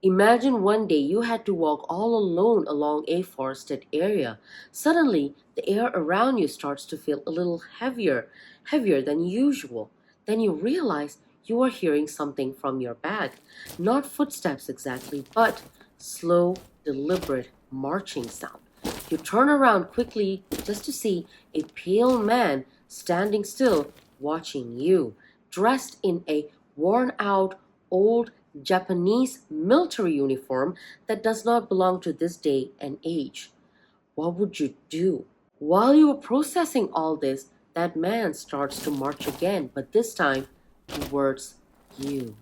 Imagine one day you had to walk all alone along a forested area. Suddenly, the air around you starts to feel a little heavier, heavier than usual. Then you realize you are hearing something from your back. Not footsteps exactly, but slow, deliberate marching sound. You turn around quickly just to see a pale man standing still, watching you, dressed in a worn out, old Japanese military uniform that does not belong to this day and age. What would you do? While you are processing all this, that man starts to march again, but this time towards you.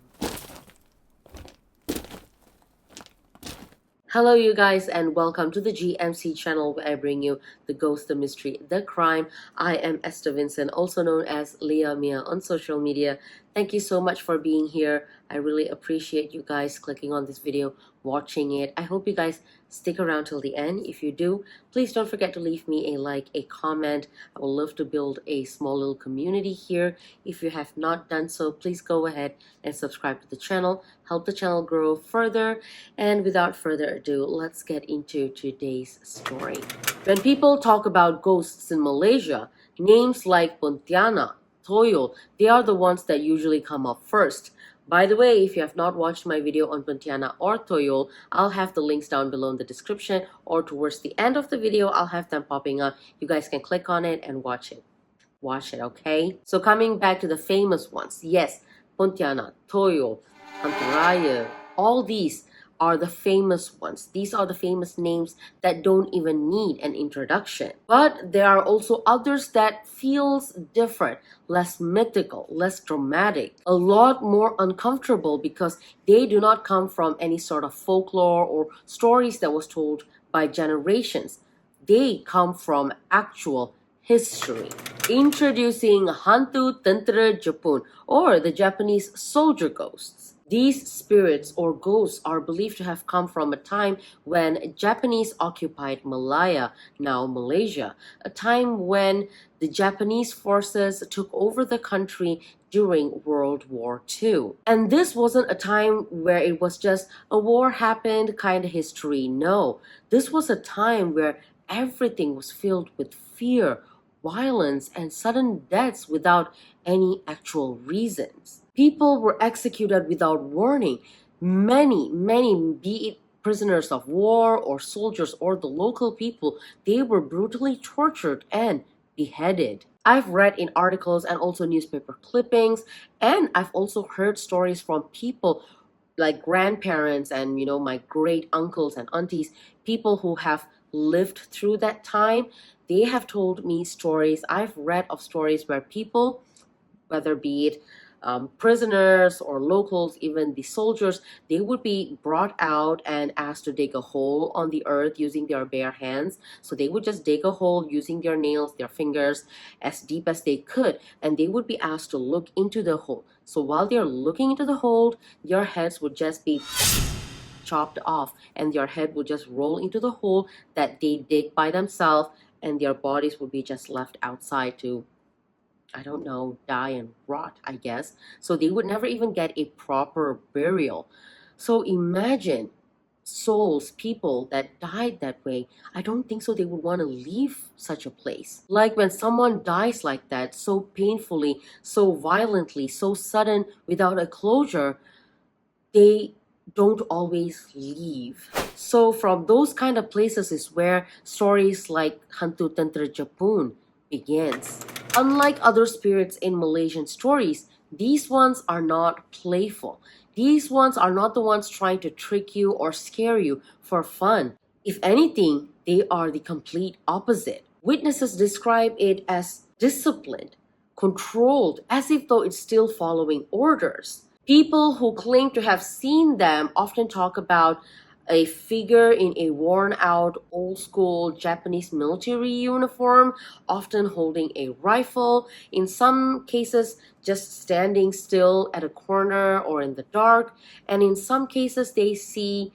Hello, you guys, and welcome to the G.M.C channel where I bring you the ghost, the mystery, the crime. I am Esther Vincent, also known as Leah Mia on social media. Thank you so much for being here. I really appreciate you guys clicking on this video, watching it. I hope you guys stick around till the end. If you do, please don't forget to leave me a like, a comment. I would love to build a small little community here. If you have not done so, please go ahead and subscribe to the channel. Help the channel grow further. And without further ado, let's get into today's story. When people talk about ghosts in Malaysia, names like Pontianak, Toyol, they are the ones that usually come up first. By the way, if you have not watched my video on Pontianak or Toyol, I'll have the links down below in the description, or towards the end of the video, I'll have them popping up. You guys can click on it and watch it. Watch it, okay? So coming back to the famous ones, yes, Pontianak, Toyol, Hantu, all these are the famous ones. These are the famous names that don't even need an introduction. But there are also others that feels different, less mythical, less dramatic, a lot more uncomfortable because they do not come from any sort of folklore or stories that was told by generations. They come from actual history. Introducing Hantu Tentera Jepun, or the Japanese soldier ghosts. These spirits or ghosts are believed to have come from a time when Japanese occupied Malaya, now Malaysia, a time when the Japanese forces took over the country during World War II. And this wasn't a time where it was just a war happened kind of history. No, this was a time where everything was filled with fear, violence, and sudden deaths without any actual reasons. People were executed without warning. Many, be it prisoners of war or soldiers or the local people, they were brutally tortured and beheaded. I've read in articles and also newspaper clippings, and I've also heard stories from people like grandparents and my great uncles and aunties, people who have lived through that time. They have told me stories. I've read of stories where people, whether be it prisoners or locals, even the soldiers, they would be brought out and asked to dig a hole on the earth using their bare hands. So they would just dig a hole using their nails, their fingers, as deep as they could, and they would be asked to look into the hole. So while they're looking into the hole, their heads would just be chopped off and their head would just roll into the hole that they dig by themselves, and their bodies would be just left outside to, I don't know, die and rot, I guess. So they would never even get a proper burial. So imagine souls, people that died that way. I don't think so they would want to leave such a place. Like when someone dies like that, so painfully, so violently, so sudden, without a closure, they don't always leave. So from those kind of places is where stories like Hantu Tentera Jepun begins. Unlike other spirits in Malaysian stories, these ones are not playful. These ones are not the ones trying to trick you or scare you for fun. If anything, they are the complete opposite. Witnesses describe it as disciplined, controlled, as if though it's still following orders. People who claim to have seen them often talk about a figure in a worn out old school Japanese military uniform, often holding a rifle, in some cases just standing still at a corner or in the dark, and in some cases they see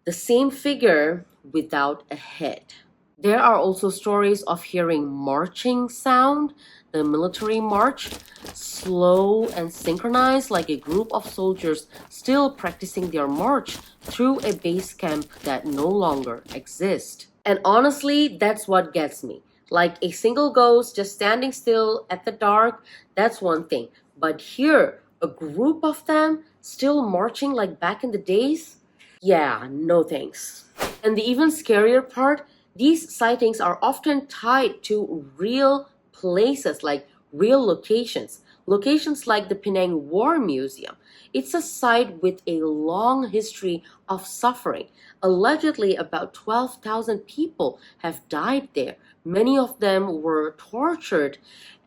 the same figure without a head. There are also stories of hearing marching sound, the military march, slow and synchronized like a group of soldiers still practicing their march through a base camp that no longer exists. And honestly, that's what gets me. Like a single ghost just standing still at the dark, that's one thing. But here, a group of them still marching like back in the days? Yeah, no thanks. And the even scarier part, these sightings are often tied to real places, like real locations. Locations like the Penang War Museum. It's a site with a long history of suffering. Allegedly, about 12,000 people have died there. Many of them were tortured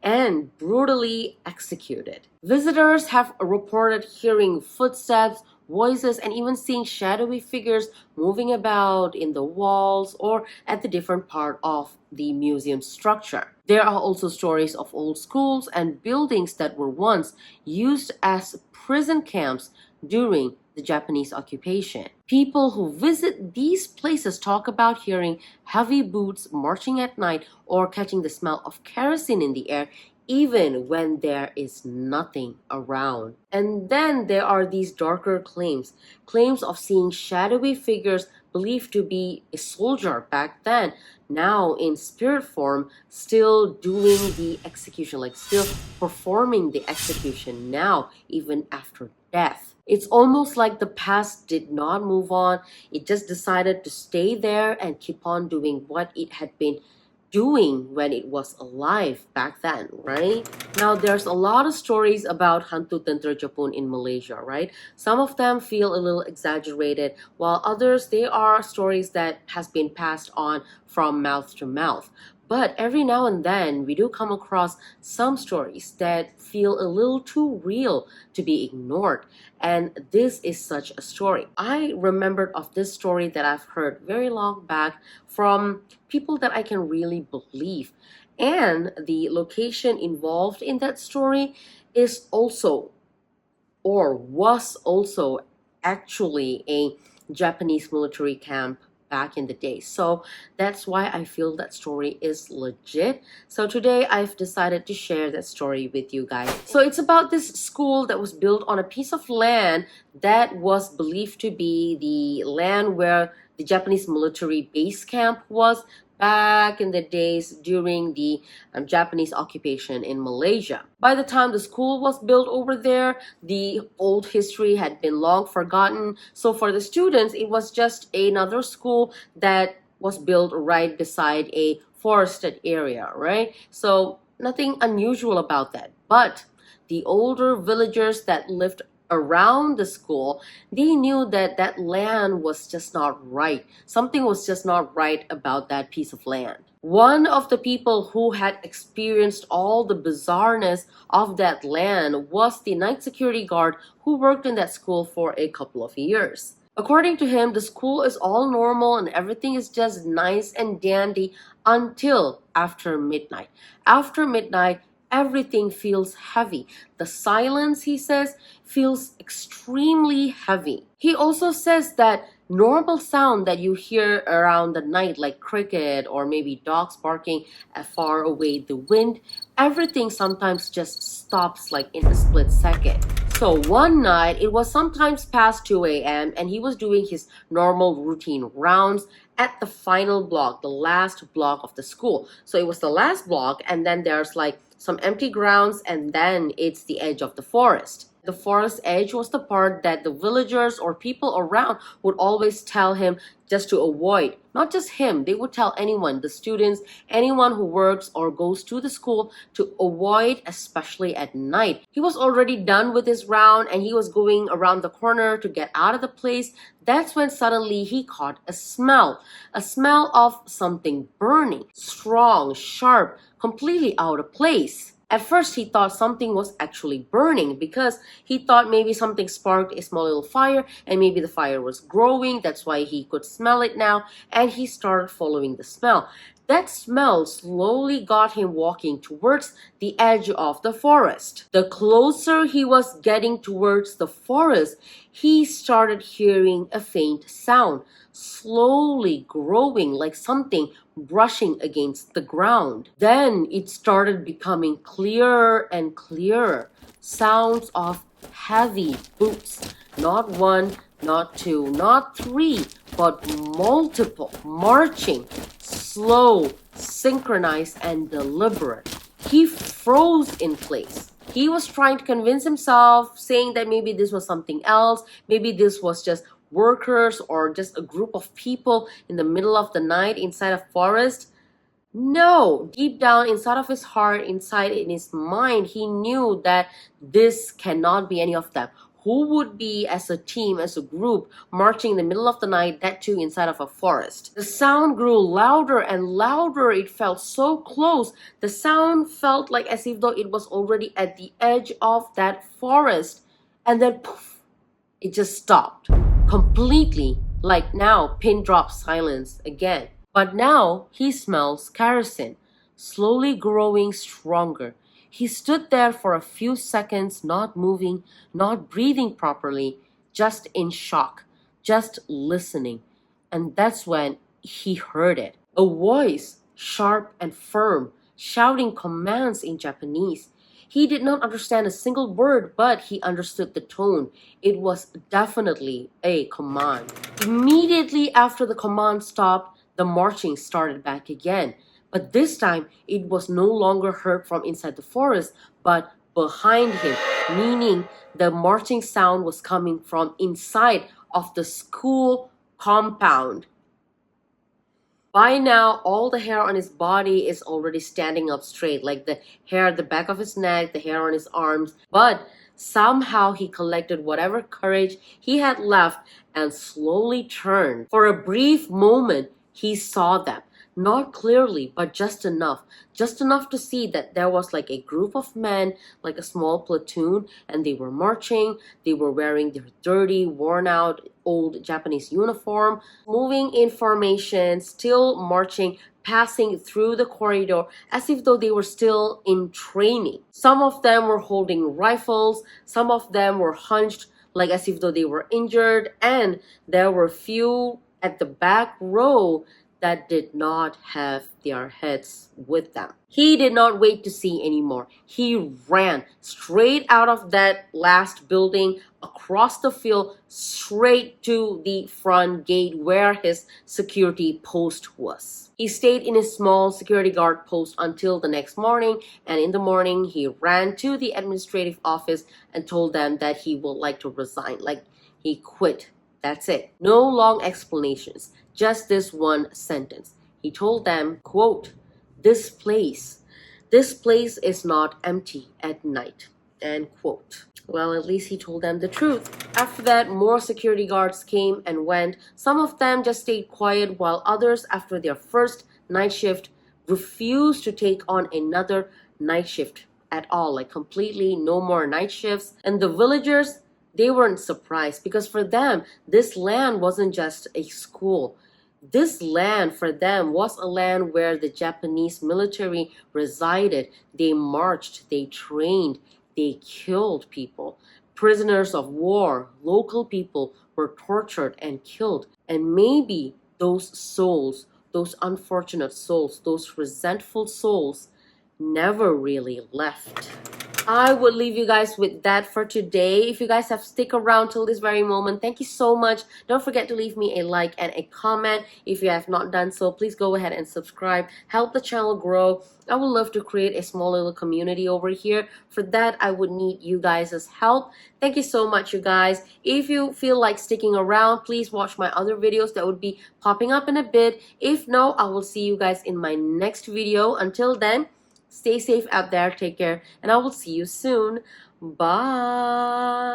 and brutally executed. Visitors have reported hearing footsteps, voices, and even seeing shadowy figures moving about in the walls or at the different part of the museum structure. There are also stories of old schools and buildings that were once used as prison camps during the Japanese occupation. People who visit these places talk about hearing heavy boots marching at night or catching the smell of kerosene in the air even when there is nothing around. And then there are these darker claims of seeing shadowy figures believed to be a soldier back then, now in spirit form, still doing the execution, like still performing the execution now, even after death. It's almost like the past did not move on. It just decided to stay there and keep on doing what it had been doing when it was alive back then, right? Now, there's a lot of stories about Hantu Tentera Jepun in Malaysia, right? Some of them feel a little exaggerated, while others, they are stories that has been passed on from mouth to mouth. But every now and then, we do come across some stories that feel a little too real to be ignored. And this is such a story. I remembered of this story that I've heard very long back from people that I can really believe. And the location involved in that story is also or was also actually a Japanese military camp back in the day. So that's why I feel that story is legit. So today I've decided to share that story with you guys. So it's about this school that was built on a piece of land that was believed to be the land where the Japanese military base camp was back in the days during the Japanese occupation in Malaysia. By the time the school was built over there, the old history had been long forgotten. So for the students, it was just another school that was built right beside a forested area, right? So nothing unusual about that. But the older villagers that lived around the school, they knew that that land was just not right. Something was just not right about that piece of land. One of the people who had experienced all the bizarreness of that land was the night security guard who worked in that school for a couple of years. According to him, the school is all normal and everything is just nice and dandy until after midnight. After midnight, everything feels heavy. The silence, he says, feels extremely heavy. He also says that normal sound that you hear around the night, like cricket or maybe dogs barking far away, the wind, everything sometimes just stops like in a split second. So one night, it was sometimes past 2 a.m. and he was doing his normal routine rounds at the final block, the last block of the school. So it was the last block, and then there's like some empty grounds, and then it's the edge of the forest. The forest edge was the part that the villagers or people around would always tell him just to avoid. Not just him, they would tell anyone, the students, anyone who works or goes to the school to avoid, especially at night. He was already done with his round and he was going around the corner to get out of the place. That's when suddenly he caught a smell of something burning, strong, sharp, completely out of place. At first, he thought something was actually burning because he thought maybe something sparked a small little fire and maybe the fire was growing. That's why he could smell it now, and he started following the smell. That smell slowly got him walking towards the edge of the forest. The closer he was getting towards the forest, he started hearing a faint sound, slowly growing like something brushing against the ground. Then it started becoming clearer and clearer. Sounds of heavy boots. Not one, not two, not three, but multiple. Marching. Slow, synchronized, and deliberate. He froze in place. He was trying to convince himself, saying that maybe this was something else, maybe this was just workers or just a group of people in the middle of the night inside a forest. No, deep down inside of his heart, inside in his mind, he knew that this cannot be any of them. Who would be as a team, as a group, marching in the middle of the night, that too inside of a forest? The sound grew louder and louder. It felt so close. The sound felt like as if though it was already at the edge of that forest. And then poof, it just stopped completely, like now, pin drop silence again. But now he smells kerosene, slowly growing stronger. He stood there for a few seconds, not moving, not breathing properly, just in shock, just listening. And that's when he heard it. A voice, sharp and firm, shouting commands in Japanese. He did not understand a single word, but he understood the tone. It was definitely a command. Immediately after the command stopped, the marching started back again. But this time, it was no longer heard from inside the forest, but behind him, meaning the marching sound was coming from inside of the school compound. By now, all the hair on his body is already standing up straight, like the hair at the back of his neck, the hair on his arms. But somehow he collected whatever courage he had left and slowly turned. For a brief moment, he saw them. Not clearly, but just enough. Just enough to see that there was like a group of men, like a small platoon, and they were marching. They were wearing their dirty, worn out, old Japanese uniform, moving in formation, still marching, passing through the corridor as if though they were still in training. Some of them were holding rifles, some of them were hunched like as if though they were injured, and there were few at the back row that did not have their heads with them. He did not wait to see anymore. He ran straight out of that last building, across the field, straight to the front gate where his security post was. He stayed in his small security guard post until the next morning, and in the morning he ran to the administrative office and told them that he would like to resign, like he quit. That's it. No long explanations. Just this one sentence. He told them, quote, this place is not empty at night, end quote. Well, at least he told them the truth. After that, more security guards came and went. Some of them just stayed quiet, while others, after their first night shift, refused to take on another night shift at all, like completely no more night shifts. And the villagers, they weren't surprised, because for them, this land wasn't just a school. This land for them was a land where the Japanese military resided. They marched, they trained, they killed people. Prisoners of war, local people were tortured and killed. And maybe those souls, those unfortunate souls, those resentful souls never really left. I would leave you guys with that for today. If you guys have stick around till this very moment, thank you so much. Don't forget to leave me a like and a comment. If you have not done so, please go ahead and subscribe. Help the channel grow. I would love to create a small little community over here. For that, I would need you guys' help. Thank you so much, you guys. If you feel like sticking around, please watch my other videos that would be popping up in a bit. If no, I will see you guys in my next video. Until then, stay safe out there, take care, and I will see you soon. Bye.